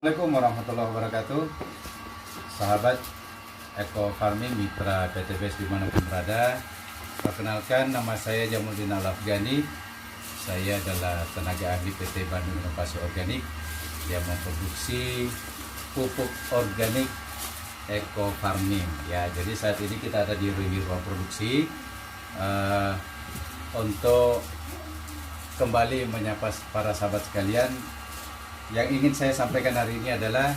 Assalamualaikum warahmatullahi wabarakatuh. Sahabat Eko Farming Mitra PTBS dimanapun berada. Perkenalkan, nama saya Jamuddin Al-Afghani. Saya adalah tenaga ahli PT Bandung Inovasi Organik yang memproduksi pupuk organik Eko Farming. Ya, jadi saat ini kita ada di ruang produksi untuk kembali menyapa para sahabat sekalian. Yang ingin saya sampaikan hari ini adalah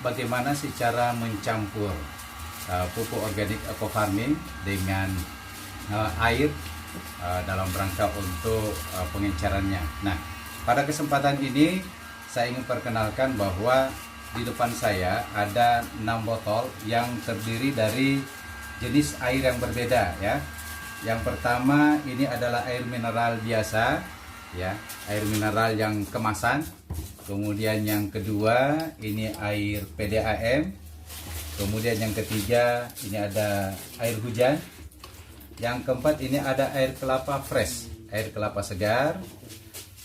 bagaimana sih cara mencampur pupuk organik Eko Farming dengan air dalam rangka untuk pengencerannya. Nah, pada kesempatan ini saya ingin perkenalkan bahwa di depan saya ada 6 botol yang terdiri dari jenis air yang berbeda ya. Yang pertama ini adalah air mineral biasa ya, air mineral yang kemasan. Kemudian yang kedua ini air PDAM. Kemudian yang ketiga ini ada air hujan. Yang keempat ini ada air kelapa fresh, air kelapa segar.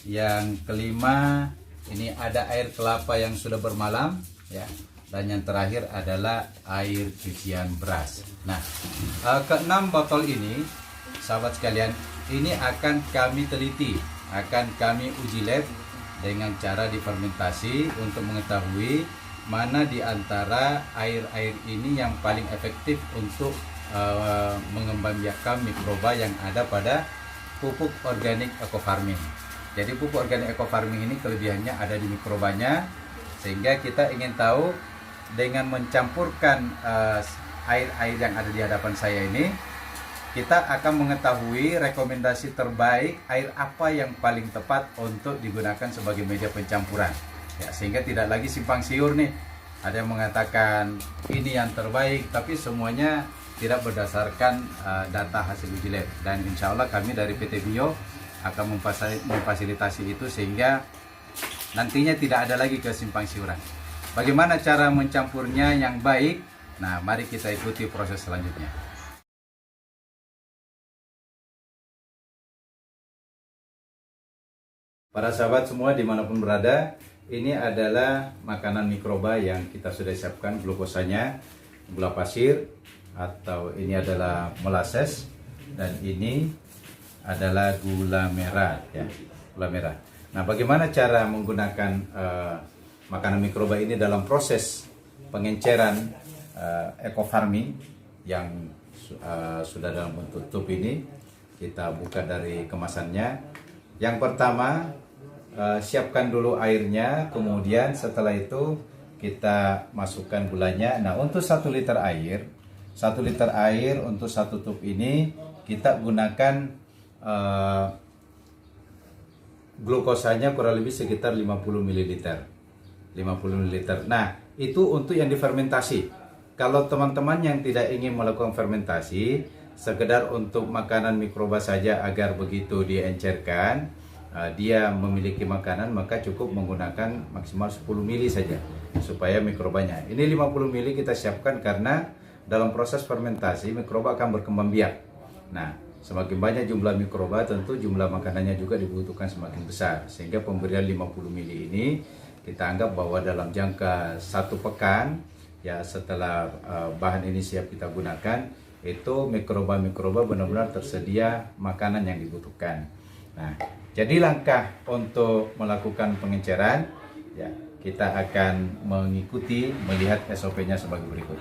Yang kelima ini ada air kelapa yang sudah bermalam ya. Dan yang terakhir adalah air cucian beras. Nah, keenam botol ini sahabat sekalian, ini akan kami teliti, akan kami uji lab dengan cara difermentasi untuk mengetahui mana di antara air-air ini yang paling efektif untuk mengembangbiakkan mikroba yang ada pada pupuk organik Eko Farming. Jadi pupuk organik Eko Farming ini kelebihannya ada di mikrobanya, sehingga kita ingin tahu dengan mencampurkan air-air yang ada di hadapan saya ini, kita akan mengetahui rekomendasi terbaik air apa yang paling tepat untuk digunakan sebagai media pencampuran ya, sehingga tidak lagi simpang siur nih. Ada yang mengatakan ini yang terbaik, tapi semuanya tidak berdasarkan data hasil uji lab. Dan insya Allah kami dari PT Bio akan memfasilitasi itu sehingga nantinya tidak ada lagi kesimpang siuran. Bagaimana cara mencampurnya yang baik? Nah, mari kita ikuti proses selanjutnya. Para sahabat semua dimanapun berada, ini adalah makanan mikroba yang kita sudah siapkan glukosanya, gula pasir, atau ini adalah molasses, dan ini adalah gula merah ya, gula merah. Nah, bagaimana cara menggunakan makanan mikroba ini dalam proses pengenceran Eko Farming yang sudah dalam bentuk tub ini? Kita buka dari kemasannya. Yang pertama, siapkan dulu airnya, kemudian setelah itu kita masukkan gulanya. Nah, untuk 1 liter air, 1 liter air untuk 1 tub ini kita gunakan glukosanya kurang lebih sekitar 50 ml. 50 ml. Nah, itu untuk yang difermentasi. Kalau teman-teman yang tidak ingin melakukan fermentasi, sekedar untuk makanan mikroba saja agar begitu diencerkan dia memiliki makanan, maka cukup menggunakan maksimal 10 mili saja supaya mikrobanya. Ini 50 mili kita siapkan karena dalam proses fermentasi mikroba akan berkembang biak. Nah, semakin banyak jumlah mikroba tentu jumlah makanannya juga dibutuhkan semakin besar, sehingga pemberian 50 mili ini kita anggap bahwa dalam jangka 1 pekan ya setelah bahan ini siap kita gunakan, itu mikroba-mikroba benar-benar tersedia makanan yang dibutuhkan. Nah, jadi langkah untuk melakukan pengenceran ya, kita akan mengikuti melihat SOP-nya sebagai berikut.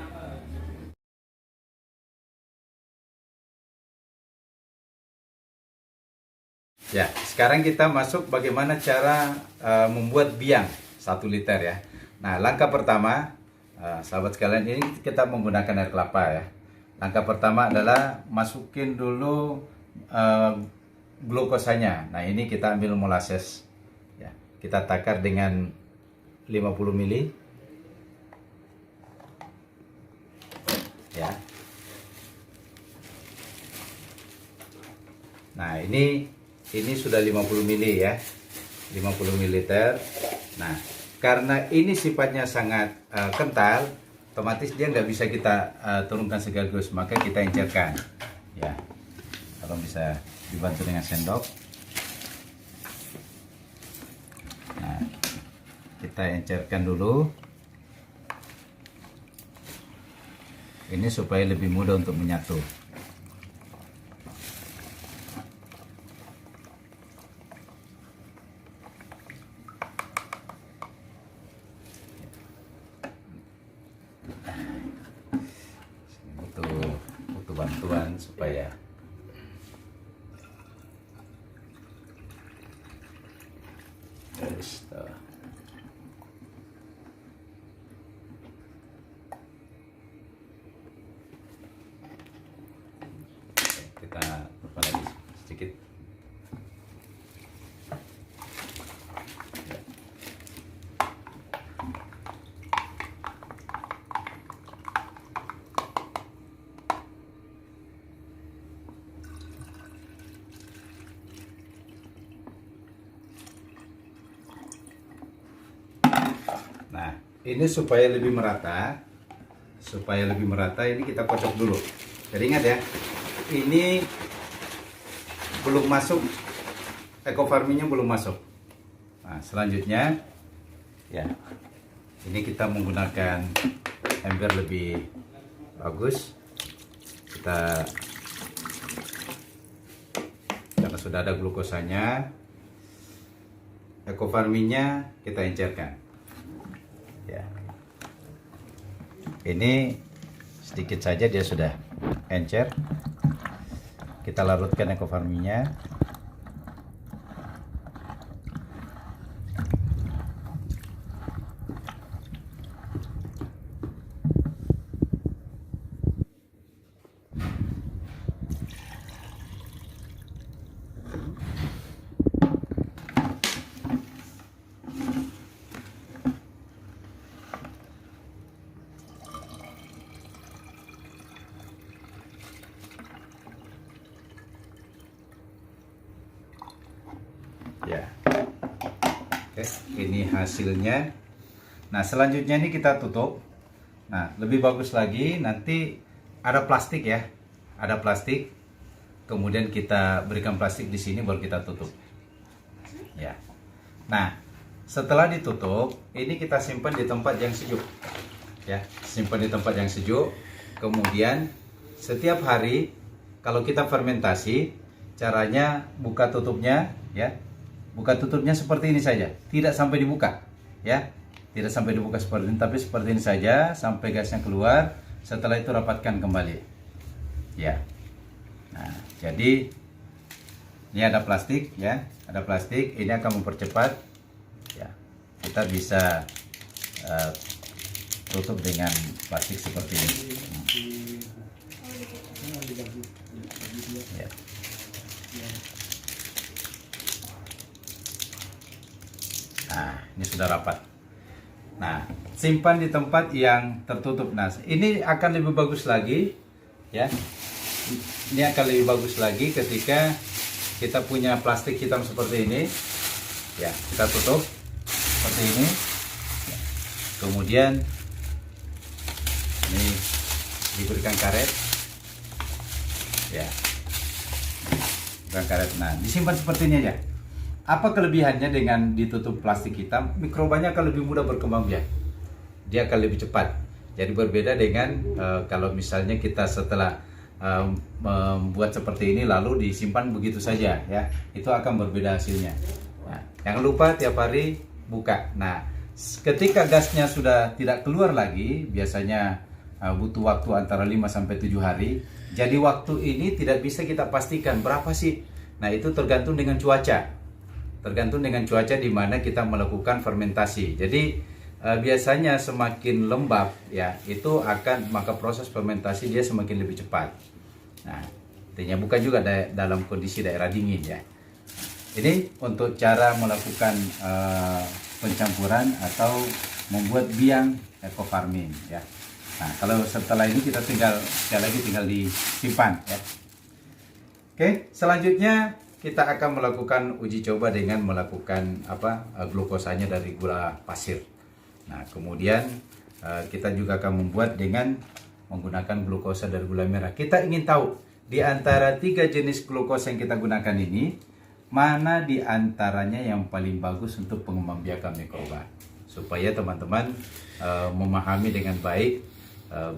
Ya, sekarang kita masuk bagaimana cara membuat biang 1 liter ya. Nah, langkah pertama, sahabat sekalian, ini kita menggunakan air kelapa ya. Langkah pertama adalah masukin dulu glukosanya. Nah, ini kita ambil molasses ya. Kita takar dengan 50 mili ya. Nah, ini sudah 50 mili ya. 50 ml. Nah, karena ini sifatnya sangat kental, otomatis dia nggak bisa kita turunkan sekaligus, maka kita encerkan ya. Kalau bisa dibantu dengan sendok. Nah, kita encerkan dulu. Ini supaya lebih mudah untuk menyatu. Butuh bantuan supaya kita lupa lagi sedikit. Nah, ini supaya lebih merata, ini kita kocok dulu. Jadi ingat ya, ini belum masuk, ekofarminya belum masuk. Nah, selanjutnya ya, ini kita menggunakan ember lebih bagus. Kita, karena sudah ada glukosanya, ekofarminya kita encerkan. Ya, ini sedikit saja dia sudah encer. Kita larutkan ekofarminya. Ya, oke, ini hasilnya. Nah, selanjutnya ini kita tutup. Nah, lebih bagus lagi nanti ada plastik ya, ada plastik. Kemudian kita berikan plastik di sini baru kita tutup. Ya. Nah, setelah ditutup, ini kita simpan di tempat yang sejuk. Ya, simpan di tempat yang sejuk. Kemudian setiap hari kalau kita fermentasi, caranya buka tutupnya ya. Buka tutupnya seperti ini saja, tidak sampai dibuka ya, tidak sampai dibuka seperti ini, tapi seperti ini saja sampai gasnya keluar. Setelah itu rapatkan kembali ya. Nah, jadi ini ada plastik ya, ada plastik, ini akan mempercepat ya. Kita bisa tutup dengan plastik seperti ini ya. Nah, ini sudah rapat. Nah, simpan di tempat yang tertutup. Nah, ini akan lebih bagus lagi ya. Ini akan lebih bagus lagi ketika kita punya plastik hitam seperti ini. Ya, kita tutup seperti ini. Kemudian ini diberikan karet. Ya. Diberikan karet. Nah, disimpan seperti ini aja. Apa kelebihannya dengan ditutup plastik hitam? Mikrobanya akan lebih mudah berkembang biak. Dia akan lebih cepat. Jadi berbeda dengan kalau misalnya kita setelah membuat seperti ini lalu disimpan begitu saja ya. Itu akan berbeda hasilnya. Nah, jangan lupa tiap hari buka. Nah, ketika gasnya sudah tidak keluar lagi, biasanya butuh waktu antara 5 sampai 7 hari. Jadi waktu ini tidak bisa kita pastikan berapa sih. Nah, itu tergantung dengan cuaca. Tergantung dengan cuaca di mana kita melakukan fermentasi. Jadi biasanya semakin lembab ya, itu akan maka proses fermentasi dia semakin lebih cepat. Nah, artinya bukan juga dalam kondisi daerah dingin ya. Ini untuk cara melakukan pencampuran atau membuat biang ekofarming ya. Nah, kalau setelah ini kita tinggal sekali lagi tinggal disimpan ya. Oke, selanjutnya kita akan melakukan uji coba dengan melakukan glukosanya dari gula pasir. Nah, kemudian kita juga akan membuat dengan menggunakan glukosa dari gula merah. Kita ingin tahu di antara 3 jenis glukosa yang kita gunakan ini, mana di antaranya yang paling bagus untuk pengembangbiakan mikroba. supaya teman-teman memahami dengan baik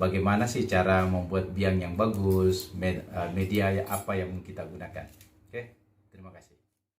bagaimana sih cara membuat biang yang bagus, media apa yang kita gunakan. Oke, terima kasih.